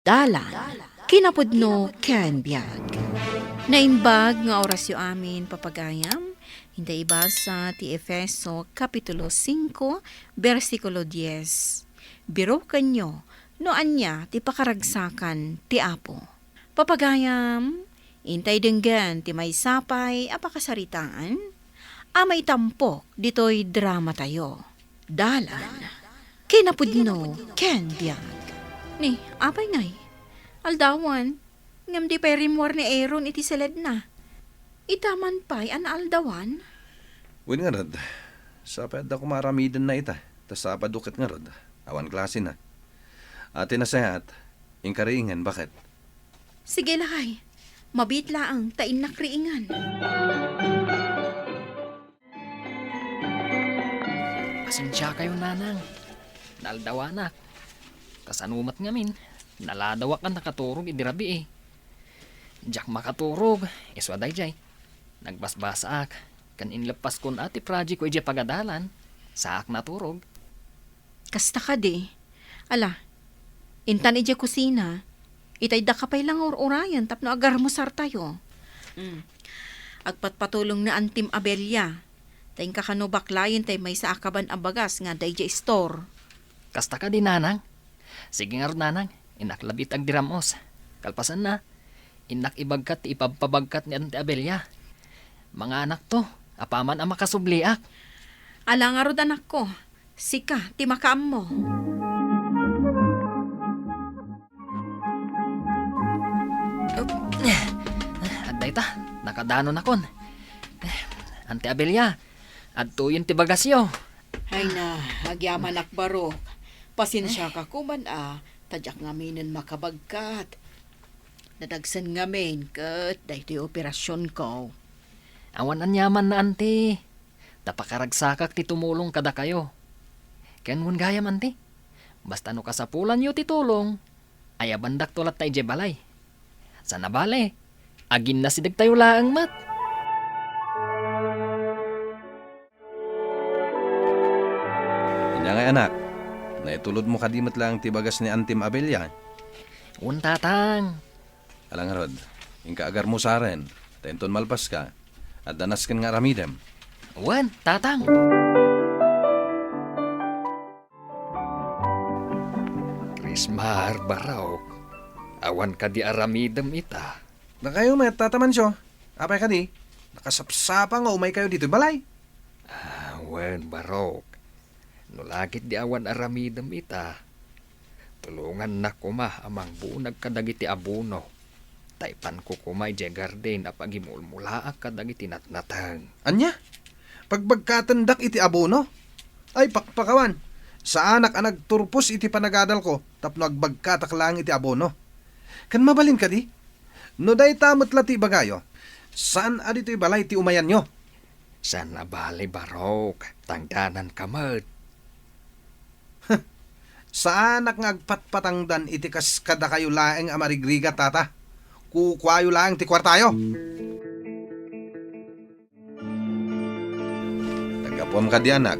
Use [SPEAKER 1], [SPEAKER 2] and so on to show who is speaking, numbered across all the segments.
[SPEAKER 1] Dalan, kinapudno ken biag. Naimbag nga orasyo amin papagayam, hindi iba sa ti Efeso Kapitulo 5, versikulo 10. Biro kanyo, no anya ti pakaragsakan ti Apo. Papagayam, intay denggan ti may sapay apakasaritaan, amay tampok ditoy drama tayo. Dalan, kinapudno ken biag. Ni, apay ngay. Aldawan, ngam di pa'y rimwar ni Aaron iti seled na. Itaman pa'y an aldawan.
[SPEAKER 2] Win nga rod, sapad ako maramidan na ita, tas sapad dukit nga rod, awan klase na. Ate na sahat, ingkariingan, bakit?
[SPEAKER 1] Sige lakay, mabitla ang tain na kriingan.
[SPEAKER 3] Pasensya kayo, nanang. Naldawanak. Kasanumat ngamin. Naladawak ang nakaturog idirabi eh. Diyak makaturog. Iswaday jay. Nagbasbasaak. Kan inlepas kon ati project ko ije pagadalan. Saak naturog.
[SPEAKER 1] Kasta ka di. Ala, intan ije kusina. Itay da kapay lang orayan tapno agar mo sar tayo. Agpatpatulong na antim Abelia. Tayong kakano baklayin tay may sa akaban abagas nga day store.
[SPEAKER 3] Kasta ka din, nanang. Sige nga ron, nanang. Inaklabit ag diramos. Kalpasan na. Inak ibagkat ipagpabagkat ni Ante Abelia. Mga anak to, apaman ang makasubliak.
[SPEAKER 1] Ala nga rod anak ko. Sika, ti makaam mo.
[SPEAKER 3] Aday ta, nakadano na kon. Ante Abelia, adtuyin ti bagasyo.
[SPEAKER 4] Hay na, agyaman akbarok. Pasensya ka kuman tadyak ngaminin makabagkat. Nadagsan ngamin kat dahi ti operasyon ko.
[SPEAKER 3] Awan anyaman na, ante. Tapakaragsakak ti tumulong kada kayo. Kenwan gayam, ante. Basta no kasapulan yo ti tulong, ay abandak tulat tayo je balay. Sana bale, agin na sidag tayo laang mat.
[SPEAKER 2] Inya nga anak, naitulod mo kadimat lang tibagas ni Antim Abelia.
[SPEAKER 3] Untatang.
[SPEAKER 2] Alang rod, ingka agar mo saren, tenton malpas ka, at danaskan nga ramidem.
[SPEAKER 3] Wan, tatang. Krismar baraw. Awan ka di aramidem ita.
[SPEAKER 2] Na kayo may tataman siyo, apay ka di, nakasapsapa nga umay kayo dito balay.
[SPEAKER 3] Wan barok. Nulagit di awan aramidem ita. Tulungan na kuma amang bunag kadagiti abuno. Taipan ko kumay je garden apagimulmulaak kadagiti natnatang.
[SPEAKER 2] Anya? Pagbagkatandak iti abono? Ay pakpakawan, sa anak ang nagturpos iti panagadal ko, tapno agbagkatak lang iti abono. Kan mabalin ka di? No day tamot lati bagayo, saan adito'y balay ti umayan nyo?
[SPEAKER 3] Sana bali barok, tangdanan kamad.
[SPEAKER 2] Sa anak nga agpatpatangdan iti kas kada kayo laeng amarigriga tata. Kukwayo lang ti kwartayo. Tagapom ka di anak.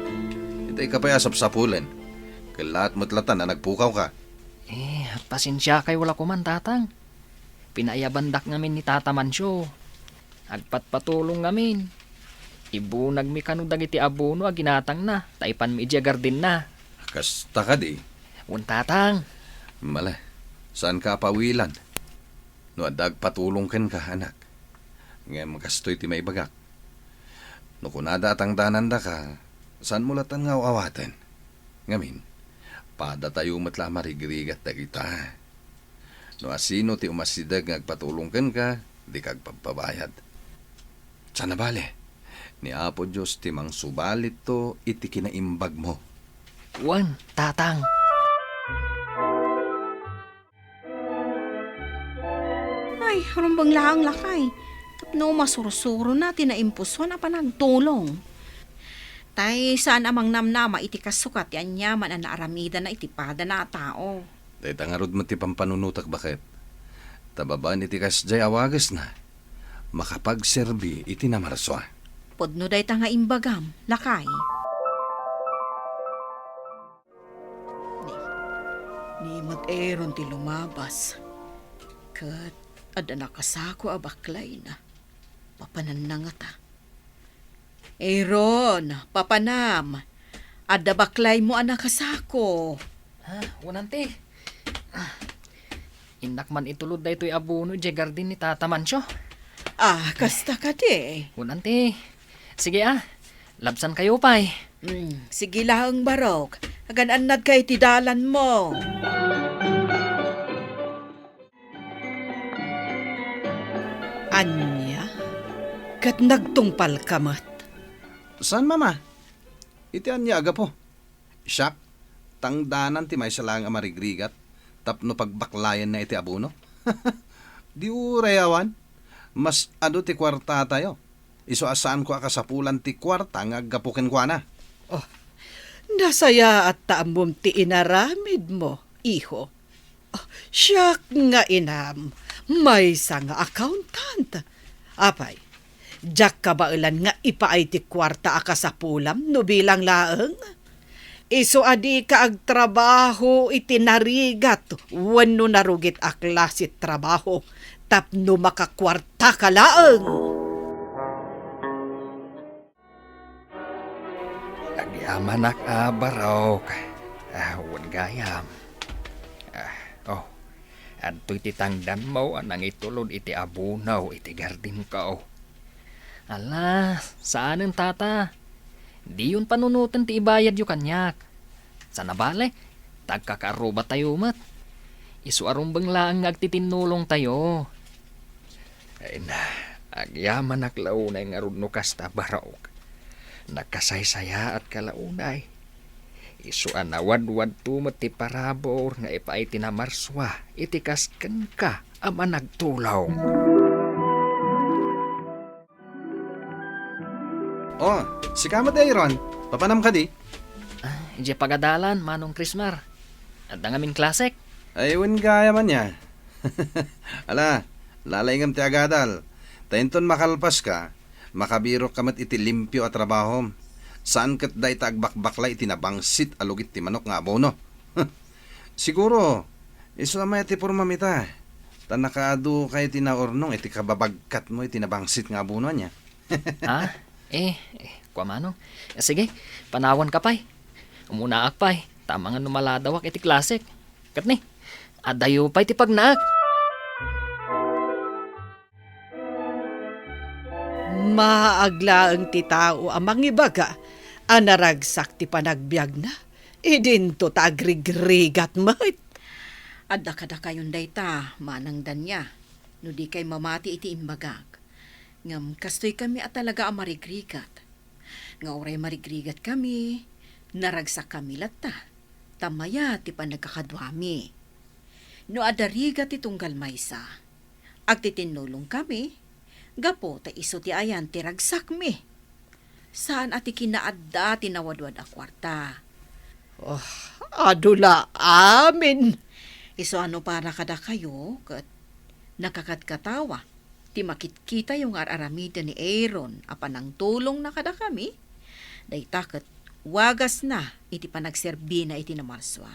[SPEAKER 2] Itay ka pa yasap sa pulen. Kalat motlatan na nagpukaw ka.
[SPEAKER 3] Pasensya kay wala ko man, tatang. Pinayabandak ngamin ni Tata Mansyo. Agpatpatulong ngamin. Ibunag mi kanu dagiti abuno aginatang na. Taipan mi ija garden na.
[SPEAKER 2] Kasta ka di.
[SPEAKER 3] Tatang.
[SPEAKER 2] Mala, saan ka pawilan? No adag patulong ken ka anak. Ngem kastoy ti may bagak. No kunada atang dananda ka, saan mo latan nga awaten? Ngamin, pada tayo matla marigrigat dagita. No asino ti umasidag ngagpatulong ken ka, di kag pagpabayad. Sana bale, ni Apo Diyos ti mang subalit to iti kinaimbag mo.
[SPEAKER 3] Wan, tatang.
[SPEAKER 1] Ay, rumbang lahang lakay. Tapno masurusuro na tinaimpuso na pa nagtulong. Tay, saan amang namnama iti kasukat yan yaman ang naaramida na itipada na tao.
[SPEAKER 2] Dahil tangarod mo ti pampanunutak bakit? Tababaan iti kasjay awagas na. Makapagserbi iti namaraswa.
[SPEAKER 1] Podno day tanga imbagam, lakay.
[SPEAKER 4] Nimot Aaron ti lumabas. Kat, ada nakasako a baklay na. Papanan na nga ta. Aaron, papanam. Ada baklay mo a nakasako.
[SPEAKER 3] Ha, wanante. Indak man itulod da ito'y abono di garden ni Tata Mancho.
[SPEAKER 4] Kasta ka di.
[SPEAKER 3] Wanante. Sige labsan kayo pay.
[SPEAKER 4] Sige lang, Barok. Agan-anad kay tidalan mo. Anya? Kat nagtungpal ka mat.
[SPEAKER 2] Saan, mama? Itian niya aga po. Siyak, tangdanan ti may salang amarigrigat, tapno pagbaklayan na iti abuno. Di urayawan, mas ado ti kwarta tayo. Iso asaan ko akasapulan ti kwarta nga gapukin ko na.
[SPEAKER 4] Nasaya at taambom ti inaramid mo, iho. Siyak nga inam, may nga accountant. Apay, jak kabailan nga ipaay ti kwarta akasapulam no bilang laeng. Iso adi ka ag trabaho itinarigat, wano narugit aklas it trabaho, tapno makakwarta ka laeng.
[SPEAKER 3] Agyamanak Barok. Huwag gayam. Adto'y titangdan mo anang itulod iti abunaw iti garden ka. Ala, saan ang tata? Di yun panunutan ti ibayad yu kanyak. Sa nabale, tagkakaruba tayo mat. Isu arumbang lang agtitinulong tayo. Ay na, agyamanak launay nga rudno kasta Barok. Nakasaysaya at kalaunay. Isu anawad-wad tumat ti parabor nga ipaay tinamarswa itikasken ka ama nagtulaw.
[SPEAKER 2] Si kamat Aaron, papanam ka di?
[SPEAKER 3] Ije pagadalan manong Krismar. At ang aming klasek.
[SPEAKER 2] Ayun gaya man niya. Ala, lalaingam ti agadal. Tainton makalpas ka, makabiro kamat iti limpyo at trabaho. Saan kat da itagbakbaklay itinabangsit alugit ti manok nga abono. Siguro, iso amay ti purmamita. Tan nakaadu kay tinaornong iti kababagkat mo itinabangsit nga abono niya.
[SPEAKER 3] Kwa manong. Sige, panawan ka pay. Umunaak pay. Tama nga numaladawak iti klasik. Kat ni, adayo pay ti pagnaak.
[SPEAKER 4] Maaglaang ti tao amang ibaga, anaragsak ti panagbiag na, idinto ta agrigrigat mat. Adda kada kayon dayta, manang danya, no di kay mamati iti imbagag. Ngam kastoy kami at talaga amarigrigat. Nga oray marigrigat kami, naragsak kami lata, tamaya ti panagkakadwami. No adarigat itong galmaysa, agtitinulong kami, gapo ta iso ti ayan ti ragsak mi. Saan ati kinaadda tinawadwad a kwarta? Adula amin. Iso ano para kada kayo kat nakakatkatawa. Ti makitkita yung araramida ni Aaron apan ang tulong na kada kami. Dayta kat wagas na iti panagserbi na iti namarswa.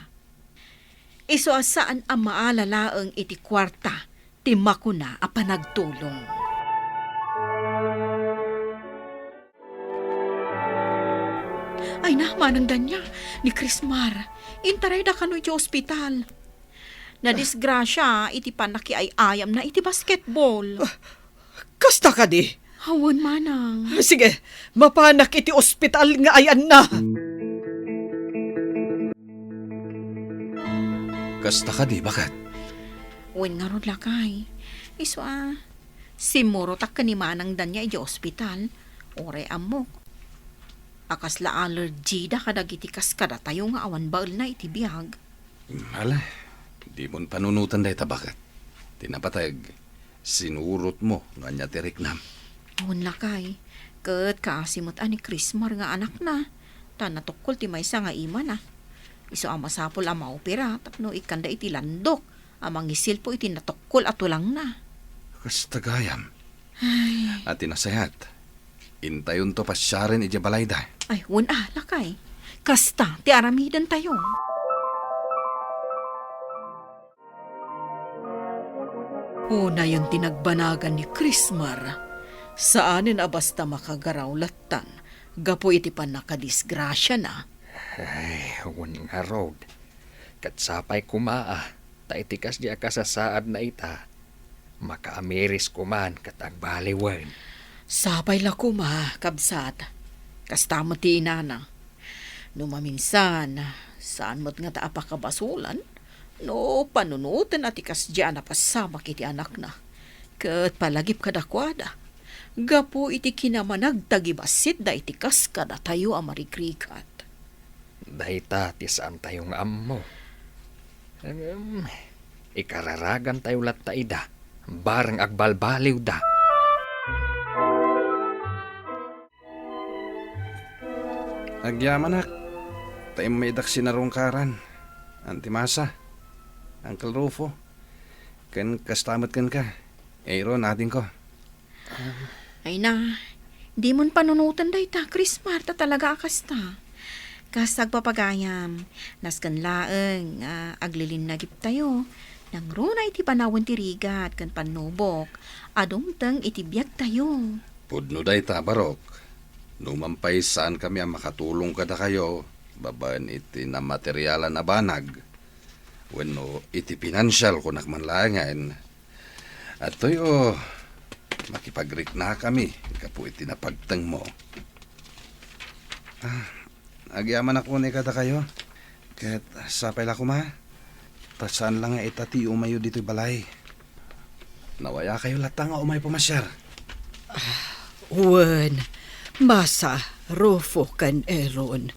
[SPEAKER 4] Iso asaan ang maalalaang iti kwarta ti makuna a panagtulong. Ay na, manang danya, ni Krismar, intaray da kano iti ospital. Nadisgrasya, iti panaki ay ayam na iti basketball.
[SPEAKER 5] Kasta ka di?
[SPEAKER 4] Hawon, manang.
[SPEAKER 5] Sige, mapanak iti ospital nga ayan na.
[SPEAKER 2] Kasta ka di, bakit?
[SPEAKER 4] Wen nga ron lakay. Iso simuro tak ni manang danya iti ospital. Ore amok. Akasla allergy da kadagiti kaskada tayo nga awan baul na iti biyag.
[SPEAKER 2] Hala, di mo panunutan dahi tabakat. Tinapatag, sinurot mo nga niya tiriknam.
[SPEAKER 4] Awan lakay, kat kaasimot ani Krismar nga anak na. Tanatukol ti maysa nga ima na. Iso amasapol ama opera, tapno ikanda iti landok. Amang isil po iti natukol at tulang na.
[SPEAKER 2] Kastagayam. At tinasayat. Intayon to pasyarin iti balayda.
[SPEAKER 4] Ay, lakay. Kasta, ti aramidan tayo. Una yung tinagbanagan ni Krismar. Saanin a basta makagaraw latan. Gapo iti pa nakadisgrasya na.
[SPEAKER 3] Ay, huwag nga road. Katsapay kumaa, ta itikas di akasasaad na ita. Makaamiris kuman katag baliwan.
[SPEAKER 4] Sabay la kuma, kabsat. Kastama ti inana. No maminsan, saan mo't nga taapa kabasulan? No, panunutan at ikas diyan na pasama kiti anak na. Kat palagip kadakwada. Gapo iti kinamanag tagibasit da itikas kada tayo amarikrikat.
[SPEAKER 3] Dahita ti saan tayong ammo. Ikararagan tayo latta ida. Barang agbalbaliw da.
[SPEAKER 2] Agyaman nak. Tayo may daksi na rongkaran. Antimasa. Uncle Rufo. Kan kastamat kan ka. Aaron, natin ko.
[SPEAKER 1] Ay na, di mon panunutan day ta, Krismar, ta talaga akasta. Kasag papagayam, naskan laeng, aglilin nagip tayo. Nang runa iti panawon ti rigat, kan panubok, adumtang itibiyag tayo.
[SPEAKER 2] Pudno day ta, Barok. Numampay saan kami ang makatulong kada kayo, baban iti na materyalan na banag. Wenno iti pinansyal kung nakmanlangan. At toyo, makipagrik na kami, kapo iti napagtang mo. Agyaman ako ni kada kayo. Kahit sapay la kuma. Tasaan lang nga itati umayo dito'y balay. Nawaya kayo latang nga umay pumasyar.
[SPEAKER 4] Wen, masa, Rufo kan Aaron.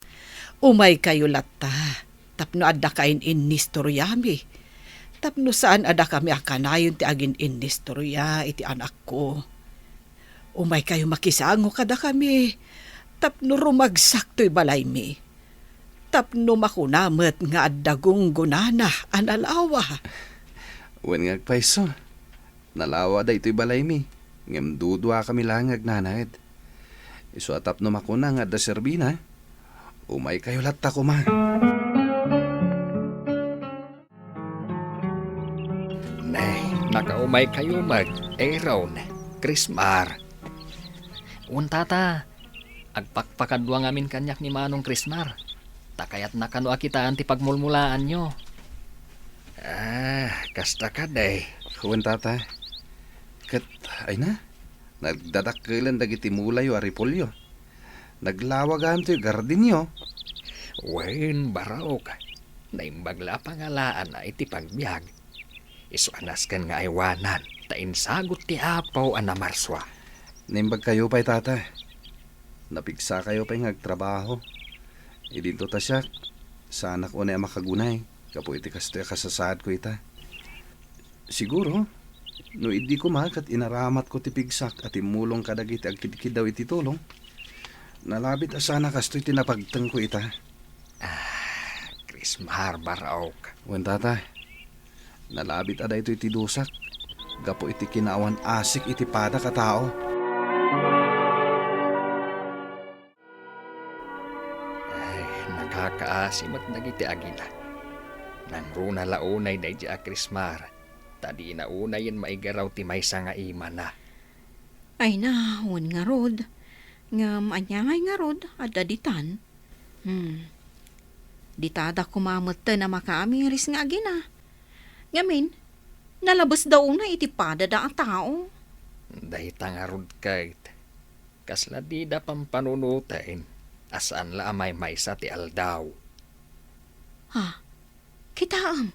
[SPEAKER 4] Umay kayo lata. Tapno adda kain inistoryami. Tapno saan ada kami akanayon ti agin inistorya iti anak ko. Umay kayo makisango kada kami. Tapno rumagsak to'y balay mi. Tapno makunamet nga addagong gunana analawa.
[SPEAKER 2] Wen nga paiso. Nalawa da ito'y balay mi. Ngem dudwa kami langag nanad. Iso atap no makuna nga da serbina. Umay kayo latta kuma.
[SPEAKER 3] Nay, nakaumay kayo Aaron, Krismar. Untata, agpakpakadwa ngamin kanyak ni Manong Krismar. Takayat na kano akitaan ti pagmulmulaan nyo. Kasta ka day.
[SPEAKER 2] Huwan tata. Kat, ay na. Nagdadakkelan dagiti mulay o aripolyo. Naglawagahan to'y gardinyo.
[SPEAKER 3] Wen baraok. Naimbagla pangalaan na iti pagbiag. Isuanas kan nga aywanan. Tainsagot ti apaw anamarswa.
[SPEAKER 2] Naimbag kayo pa'y tata. Napigsa kayo pa'y ngagtrabaho. Idinto ta siya. Sa anak ko na makagunay. Kapo iti kastoy kasasaad ko ita. Siguro, no idi ko makat inaramat ko ti pigsak at imulong kadagiti agkidkid daw iti tulong. Nalabit asana kastoy tinapagtang ko ita.
[SPEAKER 3] Krismar baraok.
[SPEAKER 2] Wen tata, nalabit ada ito iti dusak. Gapo iti kinawan asik iti pada ka tao.
[SPEAKER 3] Nakakaasim at nagiti agila. Nang runa launay day di Krismar. Tadi naunay yan maigaraw ti maysa nga ima na.
[SPEAKER 1] Ay na, wen nga rod. Ngam anyangay nga rod, adaditan. Ditada kumamot na makaamiris nga agina. Ngamin, nalabas daw na itipada da ang tao.
[SPEAKER 3] Day tangarod kahit. Kasla di da pampanunutain. Asaan la amay maysa ti aldaw.
[SPEAKER 1] Ha? Kitaam.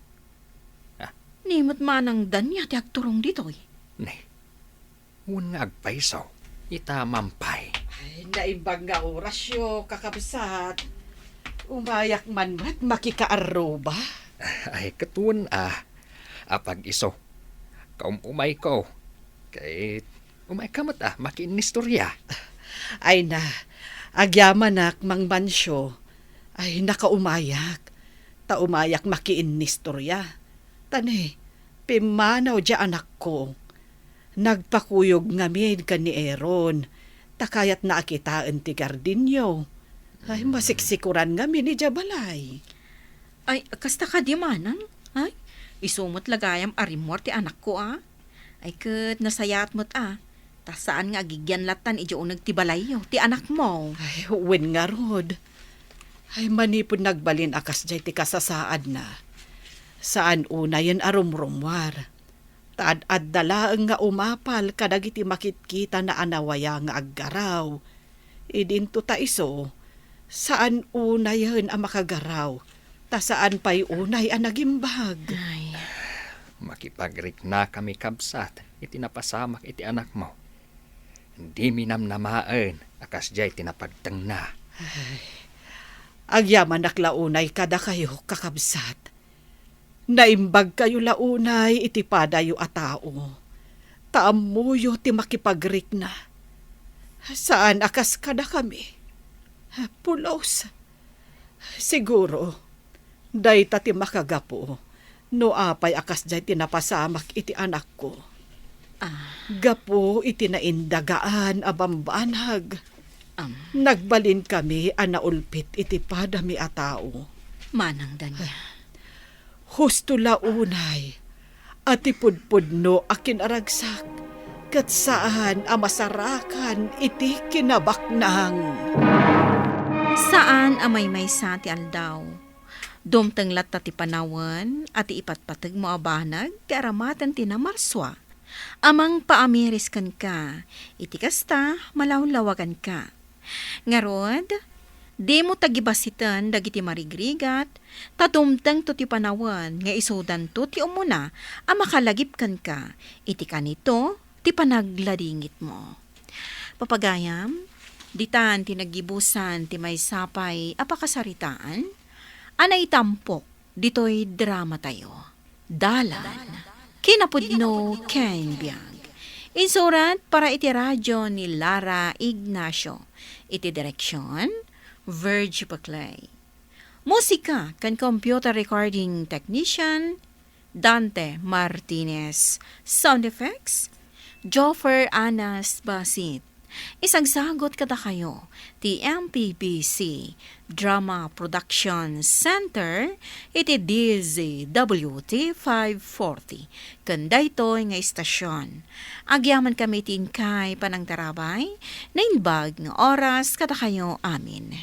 [SPEAKER 3] Ah?
[SPEAKER 1] Nimot manang danya ti agturong ditoy.
[SPEAKER 3] Ne, un nga agpaisaw. Itamampay.
[SPEAKER 4] Ay, naimbag nga orasyo, kakabsat. Umayak man mat makikaarro ba?
[SPEAKER 3] Ay katuan apag iso. Kaum umay ko. Kahit umay kamat makinistorya.
[SPEAKER 4] Ay na, agyaman mang mansyo. Ay nakaumayak. Taumayak makiinistorya. Tani, pimanaw dya anak ko. Nagpakuyog ngamin ka ni Aaron. Takayat na akitaan ti gardinyo. Ay, masiksikuran ngamin ni Jabalay.
[SPEAKER 1] Ay, kasta ka di manang? Ay, isumot lagayam arimor ti anak ko Ay ket nasayat mo't Ta saan nga gigyanlatan ijo nagtibalayo ti anak mo.
[SPEAKER 4] Ay, wen nga rod. Ay, manipod nagbalin akas jay ti kasasaad na. Saan una yan arumrumwar. Taad-ad dalaang nga umapal kadagiti makitkita na anawaya nga aggaraw. Idinto ta iso, saan una yan ang makagaraw? Ta saan pa'y unay ang nagimbag?
[SPEAKER 1] Ay,
[SPEAKER 3] Makipagrik na kami kabsat, iti napasamak iti anak mo. Hindi minamnamaan, akas jay tinapagtang na.
[SPEAKER 4] Agyaman naklaunay kada kayo kakabsat. Naimbag kayo launay iti padayo a tao. Taamuyo ti makipagrik na. Saan akas kada kami? Pulos. Siguro, dayta ti makagapo. No apay akas jay tinapasamak iti anak ko. Gapo iti naindagaan abambanhag. Nagbalin kami anaulpit iti padami a tao.
[SPEAKER 1] manang danya.
[SPEAKER 4] Husto launay, at ipudpudno akin aragsak, kat saan amasarakan iti kinabaknang.
[SPEAKER 1] Saan amay may sa ti aldaw? Dumteng latta ti panawan at ipatpatag mo abanag ti aramatan ti namarswa. Amang paamiris kan ka, iti kasta malawlawagan ka. Ngarod, di mo tagibasitan dagiti marigrigat, tatumteng to ti panawan nga isudan to ti umuna a makalagip kan ka, iti kanito ti panagladingit mo. Papagayam, ditan ti nagibusan ti may sapay apakasaritaan, anay tampok ditoy drama tayo. Dalan, kinapudno Ken Biag. Insurat para iti radyo ni Lara Ignacio. Iti direksyon, Virgie Paclay. Musika kan computer recording technician, Dante Martinez. Sound effects, Joffer Anas Basit. Isagsagot kada kayo, ti MPBC Drama Production Center, iti DZWT 540. Kanda ito nga istasyon. Agyaman kami tinkay panang tarabay, na inbag ng oras kada kayo amin.